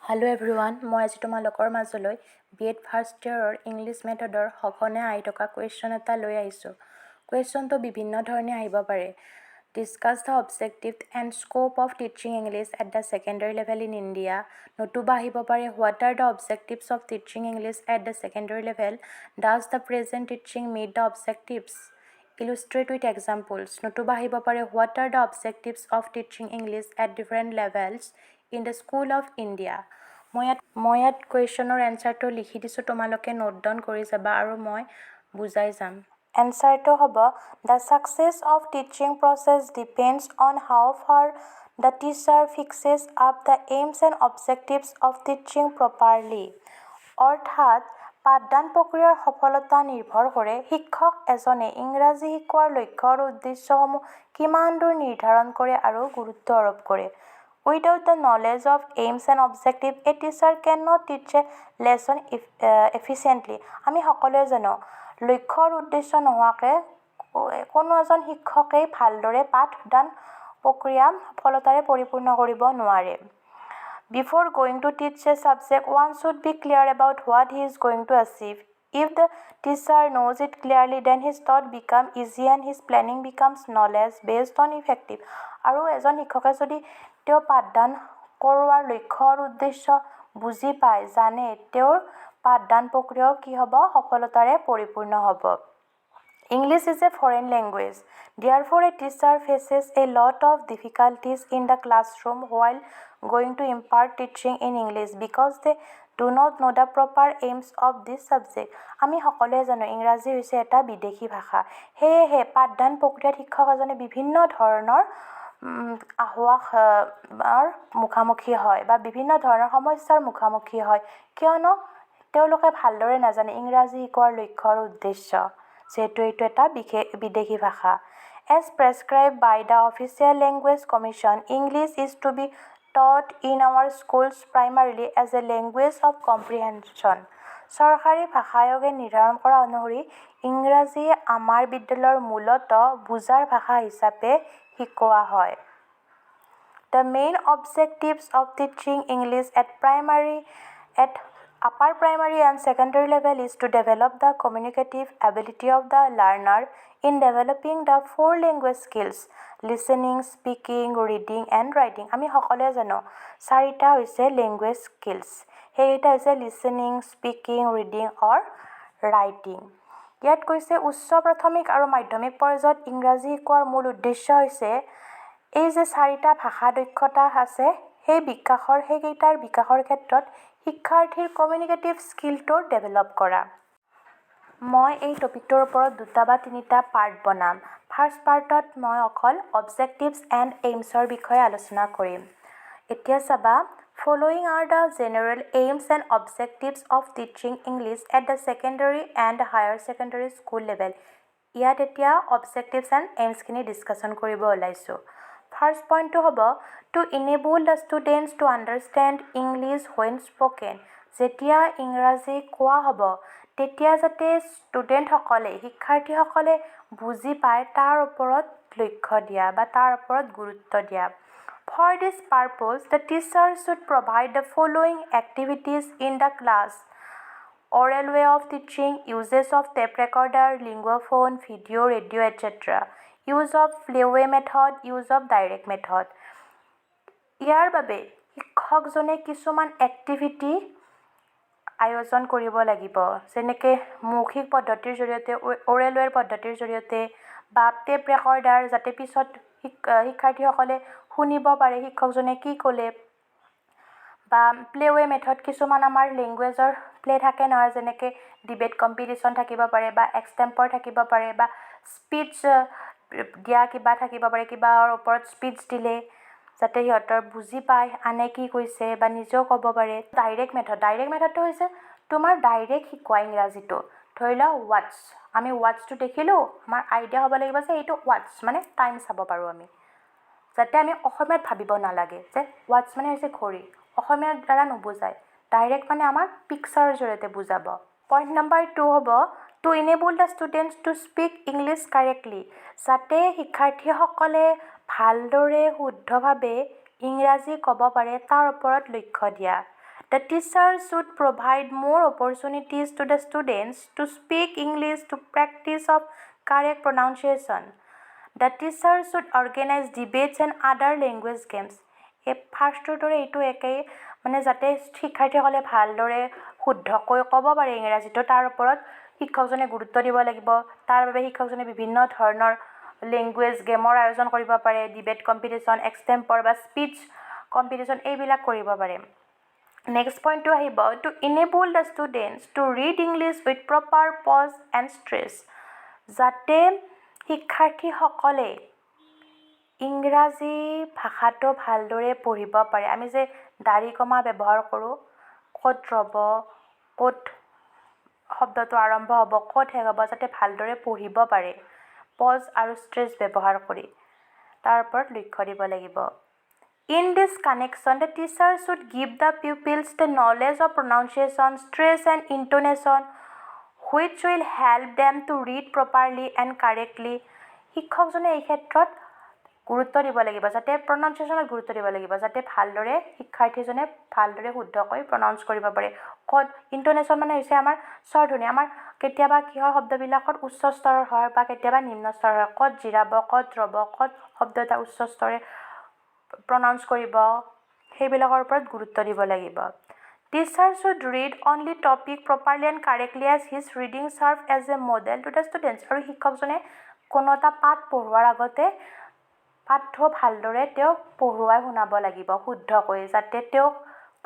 Hello everyone, মই আজি তোমালোকৰ মাজলৈ B.ed ফাৰ্ষ্ট ইয়েৰৰ ইংলিছ মেথডৰ সঘনে আহি থকা কুৱেশ্যন এটা লৈ আহিছোঁ। কুৱেশ্যনটো বিভিন্ন ধৰণে আহিব পাৰে। Discuss the objective and scope of teaching English at the secondary level in India. নতুবা আহিব পাৰে what are the objectives of teaching English at the secondary level, does the present teaching meet the objectives, illustrate with examples. নতুবা আহিব পাৰে what are the objectives of teaching English at different levels in the school of India. মই ইয়াত কুৱেশ্যনৰ এনচাৰটো লিখি দিছোঁ, তোমালোকে note down কৰি যাবা আৰু মই বুজাই যাম। এনচাৰটো হ'ব the success of teaching process depends on how far the teacher fixes up the aims and objectives of teaching properly. অৰ্থাৎ পাঠদান প্ৰক্ৰিয়াৰ সফলতা নিৰ্ভৰ কৰে শিক্ষক এজনে ইংৰাজী শিকোৱাৰ লক্ষ্য আৰু উদ্দেশ্যসমূহ কিমান দূৰ নিৰ্ধাৰণ কৰে আৰু গুৰুত্ব আৰোপ কৰে। Without the knowledge of aims and objectives, a teacher cannot teach a lesson efficiently. আমি সকলোৱে জানো লক্ষ্য আৰু উদ্দেশ্য নোহোৱাকৈ কোনো এজন শিক্ষকেই ভালদৰে পাঠদান প্ৰক্ৰিয়া সফলতাৰে পৰিপূৰ্ণ কৰিব নোৱাৰে। Before going to teach a subject, one should be clear about what he is going to achieve. If the teacher knows it clearly, then his thought becomes easy and his planning becomes knowledge based on effective. আৰু এজন শিক্ষকে যদি তেওঁ পাঠদান কৰোৱাৰ লক্ষ্য আৰু উদ্দেশ্য বুজি পায়, জানে, তেওঁৰ পাঠদান প্ৰক্ৰিয়াও কি হ'ব, সফলতাৰে পৰিপূৰ্ণ হ'ব। English is a foreign language. Therefore, a teacher faces a lot of difficulties in the classroom while going to impart teaching in English because they do not know the proper aims of this subject. আমি সকলোৱে জানো ইংৰাজী হৈছে এটা বিদেশী ভাষা। সেয়েহে পাঠদান প্ৰক্ৰিয়াত শিক্ষক এজনে বিভিন্ন ধৰণৰ আহ্বানৰ মুখামুখি হয় বা বিভিন্ন ধৰণৰ সমস্যাৰ মুখামুখি হয়, কিয়নো তেওঁলোকে ভালদৰে নাজানে ইংৰাজী শিকোৱাৰ লক্ষ্য আৰু উদ্দেশ্য, যিহেতু এইটো এটা বিদেশী ভাষা। As prescribed by the Official Language Commission, English is to be taught in our schools primarily as a language of comprehension. চৰকাৰী ভাষা আয়োগে নিৰ্ধাৰণ কৰা অনুসৰি ইংৰাজী আমাৰ বিদ্যালয়ৰ মূলতঃ বুজাৰ ভাষা হিচাপে শিকোৱা হয়। The main objectives of teaching English at upper primary and secondary level is to develop the communicative ability of the learner in developing the four language skills: listening, speaking, reading and writing. আমি সকলোৱে জানো চাৰিটা হৈছে language skills. সেইকেইটা হৈছে listening, speaking, reading অৰ writing. ইয়াত কৈছে উচ্চ প্ৰাথমিক আৰু মাধ্যমিক পৰ্যায়ত ইংৰাজী শিকোৱাৰ মূল উদ্দেশ্য হৈছে এই যে চাৰিটা ভাষা দক্ষতা আছে সেইকেইটাৰ বিকাশৰ ক্ষেত্ৰত শিক্ষাৰ্থীৰ কমিউনিকেটিভ স্কিলটো ডেভেলপ কৰা। মই এই টপিকটোৰ ওপৰত 2 বা 3টা পাৰ্ট বনাম। ফাৰ্ষ্ট পাৰ্টত মই অকল অবজেক্টিভছ এণ্ড এইমছৰ বিষয়ে আলোচনা কৰিম। এতিয়া চাবা, following are the general aims and objectives of teaching English at the secondary and higher secondary school level. ইয়াত এতিয়া অবজেক্টিভছ এণ্ড এইমছখিনি ডিছকাশ্যন কৰিব ওলাইছোঁ। ফাৰ্ষ্ট পইণ্টটো হ'ব to enable the students to understand English when spoken. যেতিয়া ইংৰাজী কোৱা হ'ব তেতিয়া যাতে শিক্ষাৰ্থীসকলে বুজি পায় তাৰ ওপৰত লক্ষ্য দিয়া বা তাৰ ওপৰত গুৰুত্ব দিয়া। For this purpose, the teacher should provide the following activities in the class: oral way of teaching, uses of tape recorder, linguaphone, video, radio, etc. Use of playway method, use of direct method. ইয়াৰ বাবে শিক্ষকজনে কিছুমান activity আয়োজন কৰিব লাগিব, যেনেকৈ মৌখিক পদ্ধতিৰ জৰিয়তে, ওৰেল ৱেৰ পদ্ধতিৰ জৰিয়তে বা টেপ ৰেকৰ্ডাৰ, যাতে পিছত শিক্ষাৰ্থীসকলে শুনিব পাৰে শিক্ষকজনে কি ক'লে, বা প্লেৱে মেথড, কিছুমান আমাৰ লেংগুৱেজৰ প্লে থাকে নহয়, যেনেকৈ ডিবেট কম্পিটিশ্যন থাকিব পাৰে বা এক্সটেম্পৰ থাকিব পাৰে বা স্পীচ দিয়া কিবা থাকিব পাৰে, কিবাৰ ওপৰত স্পীচ দিলে যাতে সিহঁতৰ বুজি পায় আনে কি কৈছে বা নিজেও ক'ব পাৰে। ডাইৰেক্ট মেথডটো হৈছে তোমাৰ ডাইৰেক্ট শিকোৱা ইংৰাজীটো। ধৰি লওক ৱাটছ, আমি ৱাটছটো দেখিলোঁ, আমাৰ আইডিয়া হ'ব লাগিব যে এইটো ৱাটছ মানে টাইম চাব পাৰোঁ আমি, যাতে আমি অসমীয়াত ভাবিব নালাগে যে ৱাটছ মানে হৈছে ঘড়ী, অসমীয়াৰ দ্বাৰা নুবুজায়, ডাইৰেক্ট মানে আমাৰ পিকচাৰৰ জৰিয়তে বুজাব। পইণ্ট নম্বৰ 2 হ'ব to enable the students to speak English correctly. যাতে শিক্ষাৰ্থীসকলে ভালদৰে শুদ্ধভাৱে ইংৰাজী ক'ব পাৰে তাৰ ওপৰত লক্ষ্য দিয়া। The teacher should provide more opportunities to the students to speak English to practice of correct pronunciation. The teacher should organize debates and other language games. এই ফাৰ্ষ্টটোৰ দৰে এইটো একেই মানে যাতে শিক্ষাৰ্থীসকলে ভালদৰে শুদ্ধকৈ ক'ব পাৰে ইংৰাজীটো তাৰ ওপৰত শিক্ষকজনে গুৰুত্ব দিব লাগিব। তাৰ বাবে শিক্ষকজনে বিভিন্ন ধৰণৰ লেংগুৱেজ গেমৰ আয়োজন কৰিব পাৰে, ডিবেট কম্পিটিশ্যন, এক্সটেম্পৰ বা স্পীচ কম্পিটিশ্যন এইবিলাক কৰিব পাৰে। নেক্সট পইণ্টটো আহিব to enable the students to read English with proper pause and stress. যাতে শিক্ষাৰ্থীসকলে ইংৰাজী ভাষাটো ভালদৰে পঢ়িব পাৰে। আমি যে দাৰি কমা ব্যৱহাৰ কৰোঁ, ক'ত ৰ'ব, ক'ত শব্দটো আৰম্ভ হ'ব, ক'ত শেষ হ'ব, যাতে ভালদৰে পঢ়িব পাৰে পজ আৰু ষ্ট্ৰেছ ব্যৱহাৰ কৰি তাৰ ওপৰত লক্ষ্য দিব লাগিব। In this connection, the teacher should give the pupils the knowledge of pronunciation, stress and intonation, which will help them to read properly and correctly. শিক্ষকজনে এই ক্ষেত্ৰত গুৰুত্ব দিব লাগিব, যাতে প্ৰনাউন্সিয়েশ্যনত গুৰুত্ব দিব লাগিব, যাতে ভালদৰে শিক্ষাৰ্থীজনে ভালদৰে শুদ্ধকৈ প্ৰনাউন্স কৰিব পাৰে। ক'ত ইণ্টনেশ্যন মানে হৈছে আমাৰ স্বৰধ্বনি। আমাৰ কেতিয়াবা কি হয় শব্দবিলাকত উচ্চ স্তৰৰ হয় বা কেতিয়াবা নিম্ন স্তৰৰ হয়। ক'ত জিৰাব, ক'ত ৰ'ব, ক'ত শব্দ এটা উচ্চ স্তৰে প্ৰনাউন্স কৰিব, সেইবিলাকৰ ওপৰত গুৰুত্ব দিব লাগিব। Teacher should read only topic properly and correctly as his reading serve as a model to the students. আৰু শিক্ষকজনে কোনো এটা পাঠ পঢ়োৱাৰ আগতে পাঠটো ভালদৰে তেওঁক পঢ়ুৱাই শুনাব লাগিব শুদ্ধকৈ, যাতে তেওঁক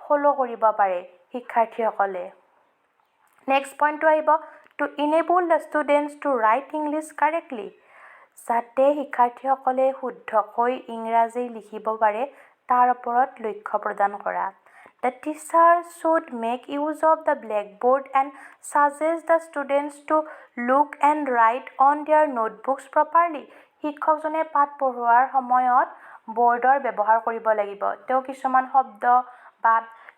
ফ'ল' কৰিব পাৰে শিক্ষাৰ্থীসকলে। নেক্সট পইণ্টটো আহিব to enable the students to write English correctly. যাতে শিক্ষাৰ্থীসকলে শুদ্ধকৈ ইংৰাজী লিখিব পাৰে তাৰ ওপৰত লক্ষ্য প্ৰদান কৰা। The teacher should make use of the blackboard and suggest the students to look and write on their notebooks properly. শিক্ষকজনে পাঠ পঢ়োৱাৰ সময়ত বৰ্ডৰ ব্যৱহাৰ কৰিব লাগিব। তেওঁ কিছুমান শব্দ বা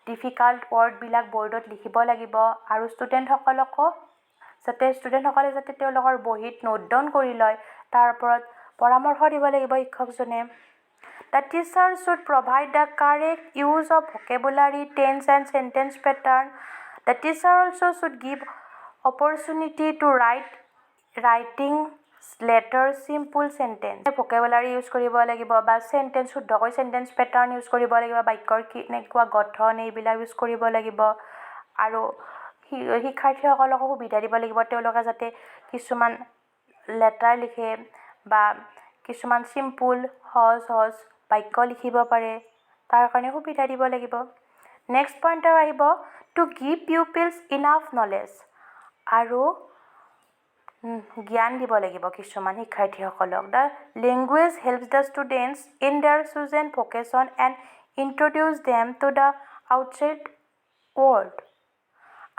ডিফিকাল্ট ৱৰ্ডবিলাক বৰ্ডত লিখিব লাগিব আৰু ষ্টুডেণ্টসকলে যাতে তেওঁলোকৰ বহীত নোট ডাউন কৰি লয় তাৰ ওপৰত পৰামৰ্শ দিব লাগিব শিক্ষকজনে। The teacher should provide the correct use of vocabulary, tense and sentence pattern. The teacher also should give opportunity to writing letters, simple sentence. vocabulary use কৰিব লাগিব বা চেণ্টেন্স শুদ্ধকৈ চেণ্টেন্স পেটাৰ্ণ ইউজ কৰিব লাগিব, বাক্যৰ কেনেকুৱা গঠন এইবিলাক ইউজ কৰিব লাগিব আৰু শিক্ষাৰ্থীসকলকো সুবিধা দিব লাগিব তেওঁলোকে যাতে কিছুমান লেটাৰ লিখে বা কিছুমান চিম্পুল সহজ বাক্য লিখিব পাৰে তাৰ কাৰণে সুবিধা দিব লাগিব। নেক্সট পইণ্ট আহিব to give pupils enough knowledge. আৰু জ্ঞান দিব লাগিব কিছুমান শিক্ষাৰ্থীসকলক। The language helps the students in their chosen vocation and introduce them to the outside world.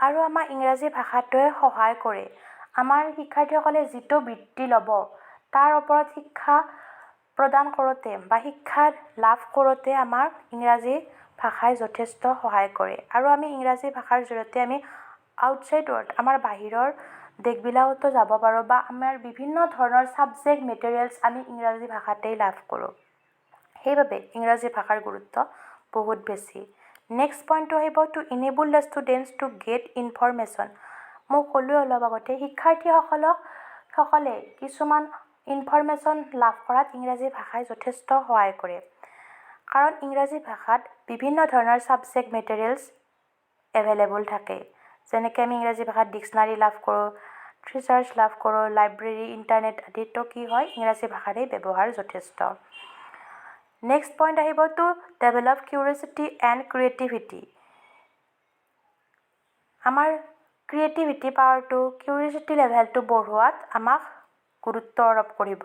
আৰু আমাৰ ইংৰাজী ভাষাটোৱে সহায় কৰে আমাৰ শিক্ষাৰ্থীসকলে যিটো বৃত্তি ল'ব তাৰ ওপৰত শিক্ষা প্ৰদান কৰোঁতে বা শিক্ষা লাভ কৰোঁতে আমাক ইংৰাজী ভাষাই যথেষ্ট সহায় কৰে। আৰু আমি ইংৰাজী ভাষাৰ জৰিয়তে আমি আউটছাইড ৱৰ্ল্ড আমাৰ বাহিৰৰ দেশবিলাকতো যাব পাৰোঁ বা আমাৰ বিভিন্ন ধৰণৰ ছাবজেক্ট মেটেৰিয়েলছ আমি ইংৰাজী ভাষাতেই লাভ কৰোঁ। সেইবাবে ইংৰাজী ভাষাৰ গুৰুত্ব বহুত বেছি। নেক্সট পইণ্টটো আহিব to enable the students to get information. মই ক'লোৱে অলপ আগতে শিক্ষাৰ্থীসকলে কিছুমান ইনফৰমেশ্যন লাভ কৰাত ইংৰাজী ভাষাই যথেষ্ট সহায় কৰে। কাৰণ ইংৰাজী ভাষাত বিভিন্ন ধৰণৰ ছাবজেক্ট মেটেৰিয়েলছ এভেইলেবল থাকে। যেনেকৈ আমি ইংৰাজী ভাষাত ডিক্সনাৰী লাভ কৰোঁ, থিচাৰ্ছ লাভ কৰোঁ, লাইব্ৰেৰী, ইণ্টাৰনেট আদিতো কি হয় ইংৰাজী ভাষাৰেই ব্যৱহাৰ যথেষ্ট। নেক্সট পইণ্ট আহিব to develop curiosity and creativity. আমাৰ ক্ৰিয়েটিভিটি পাৱাৰটো কিউৰিয়চিটি লেভেলটো বঢ়োৱাত আমাক গুৰুত্ব আৰোপ কৰিব।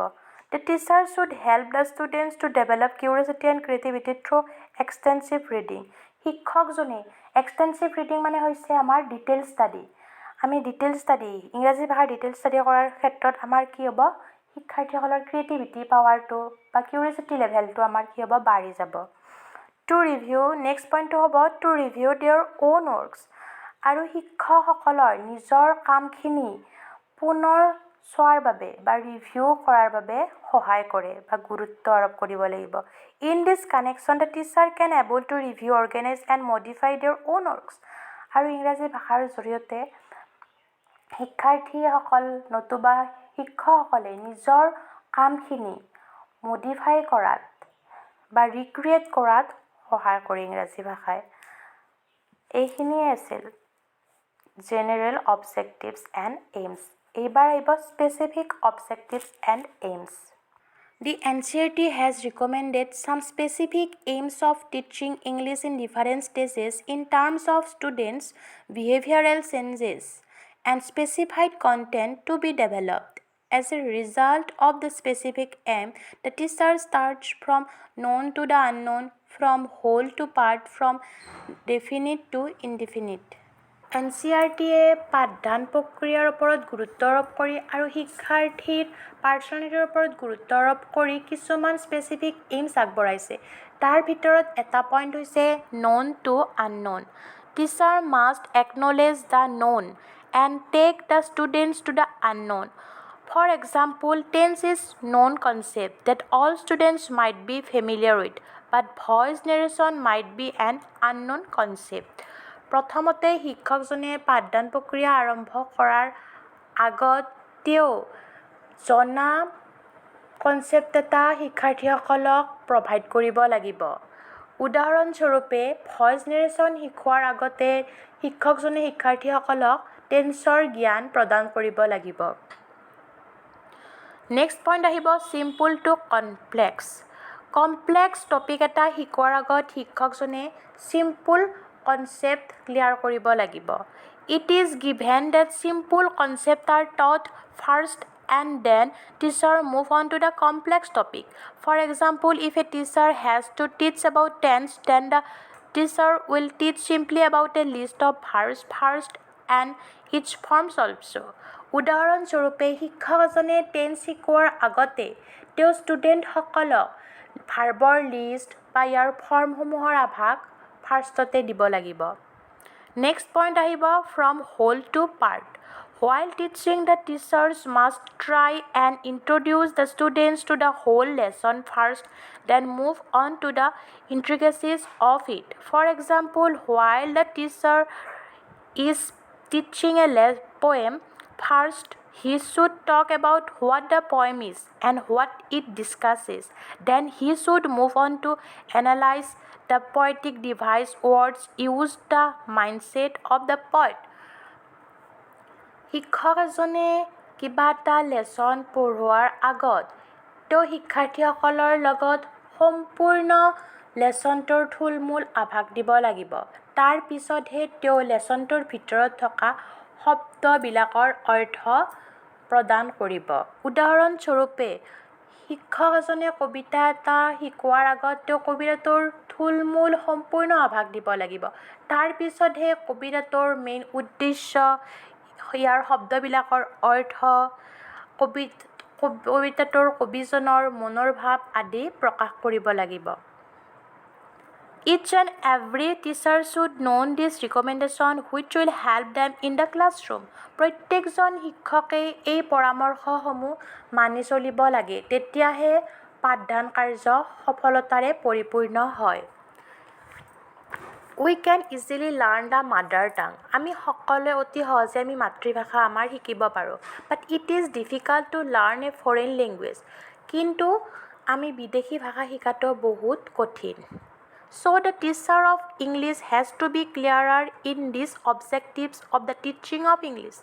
The teacher should help the students to develop curiosity and creativity through extensive reading. শিক্ষকজনে এক্সটেন্সিভ ৰিডিং মানে হৈছে আমাৰ ডিটেইল ষ্টাডি। আমি ডিটেইল ষ্টাডি ইংৰাজী ভাষাৰ ডিটেইল ষ্টাডি কৰাৰ ক্ষেত্ৰত আমাৰ কি হ'ব শিক্ষাৰ্থীসকলৰ ক্ৰিয়েটিভিটি পাৱাৰটো বা কিউৰিয়চিটি লেভেলটো আমাৰ কি হ'ব বাঢ়ি যাব। টু ৰিভিউ নেক্সট পইণ্টটো হ'ব to review their own works. আৰু শিক্ষকসকলৰ নিজৰ কামখিনি পুনৰ চোৱাৰ বাবে বা ৰিভিউ কৰাৰ বাবে সহায় কৰে বা গুৰুত্ব আৰোপ কৰিব লাগিব। In this connection the teacher can able to review, organise and modify their own works. আৰু ইংৰাজী ভাষাৰ জৰিয়তে শিক্ষাৰ্থীসকল নতুবা শিক্ষকসকলে নিজৰ কামখিনি মডিফাই কৰাত বা ৰিক্ৰিয়েট কৰাত সহায় কৰে ইংৰাজী ভাষাই। এইখিনিয়ে আছিল জেনেৰেল অবজেক্টিভছ এণ্ড এইমছ। এইবাৰ আহিব specific objectives and AIIMS. The NCERT has recommended some specific aims of teaching English in different stages in terms of students' behavioral changes and specified content to be developed. As a result of the specific aim, the teacher starts from known to the unknown, from whole to part, from definite to indefinite. NCERT-এ পাঠদান প্ৰক্ৰিয়াৰ ওপৰত গুৰুত্ব আৰোপ কৰি আৰু শিক্ষাৰ্থীৰ পাৰ্চনেলিটিৰ ওপৰত গুৰুত্ব আৰোপ কৰি কিছুমান স্পেচিফিক এইমছ আগবঢ়াইছে। তাৰ ভিতৰত এটা পইণ্ট হৈছে known to unknown. Teacher must acknowledge the known and take the students to the unknown. For example, tense is known concept that all students might be familiar with, but voice narration might be an unknown concept. প্ৰথমতে শিক্ষকজনে পাঠদান প্ৰক্ৰিয়া আৰম্ভ কৰাৰ আগত তেওঁ জনা concept এটা শিক্ষাৰ্থীসকলক প্ৰভাইড কৰিব লাগিব। উদাহৰণস্বৰূপে ভইচ নেৰেশ্যন শিকোৱাৰ আগতে শিক্ষকজনে শিক্ষাৰ্থীসকলক টেন্সৰ জ্ঞান প্ৰদান কৰিব লাগিব। নেক্সট পইণ্ট আহিব simple to complex. Complex topic এটা শিকোৱাৰ আগত শিক্ষকজনে চিম্পুল কনচেপ্ট ক্লিয়াৰ কৰিব লাগিব। It is given that simple concept are taught first and then teacher move on to the complex topic. For example, if a teacher has to teach about tense, then the teacher will teach simply about a list of verbs first and its forms also. উদাহৰণস্বৰূপে শিক্ষক এজনে tense শিকোৱাৰ আগতে তেওঁ ষ্টুডেণ্টসকলক ভাৰ্বৰ list বা ইয়াৰ ফৰ্মসমূহৰ আভাস ফাৰ্ষ্টতে দিব লাগিব। নেক্সট পইণ্ট আহিব from whole to part. While teaching, the teachers must try and introduce the students to the whole lesson first, then move on to the intricacies of it. For example, while the teacher is teaching a poem, first he should talk about what the poem is and what it discusses. Then he should move on to analyze the poetic device, words used, the mindset of the poet. শিক্ষক এজনে কিবা এটা lesson পঢ়োৱাৰ আগত তেওঁ শিক্ষাৰ্থীসকলৰ লগত সম্পূৰ্ণ লেচনটোৰ থুলমূল আভাস দিব লাগিব। তাৰ পিছতহে তেওঁ লেচনটোৰ ভিতৰত থকা শব্দবিলাকৰ অৰ্থ প্ৰদান কৰিব। উদাহৰণস্বৰূপে শিক্ষক এজনে কবিতা এটা শিকোৱাৰ আগত তেওঁ কবিতাটোৰ থুলমূল সম্পূৰ্ণ আভাস দিব লাগিব। তাৰ পিছতহে কবিতাটোৰ মেইন উদ্দেশ্য, ইয়াৰ শব্দবিলাকৰ অৰ্থ, কবিতাটোৰ কবিজনৰ মনৰ ভাৱ আদি প্ৰকাশ কৰিব লাগিব। Each and every teacher should know this recommendation which will help them in the classroom. প্ৰত্যেকজন শিক্ষকে এই পৰামৰ্শসমূহ মানি চলিব লাগে, তেতিয়াহে পাঠদান কাৰ্য সফলতাৰে পৰিপূৰ্ণ হয়। We can easily learn the mother tongue. আমি সকলোৱে অতি সহজে আমি মাতৃভাষা আমাৰ শিকিব পাৰোঁ। But it is difficult to learn a foreign language. কিন্তু আমি বিদেশী ভাষা শিকাটো বহুত কঠিন। So the teacher of English has to be clearer in these objectives of the teaching of English.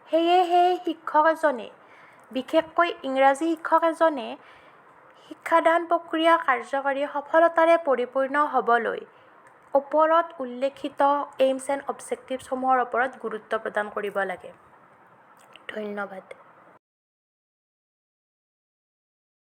সেয়েহে শিক্ষক এজনে, বিশেষকৈ ইংৰাজী শিক্ষক এজনে শিক্ষাদান প্ৰক্ৰিয়া কাৰ্যকৰী সফলতাৰে পৰিপূৰ্ণ হ'বলৈ ওপৰত উল্লেখিত এইমছ এণ্ড অবজেক্টিভছসমূহৰ ওপৰত গুৰুত্ব প্ৰদান কৰিব লাগে। ধন্যবাদ।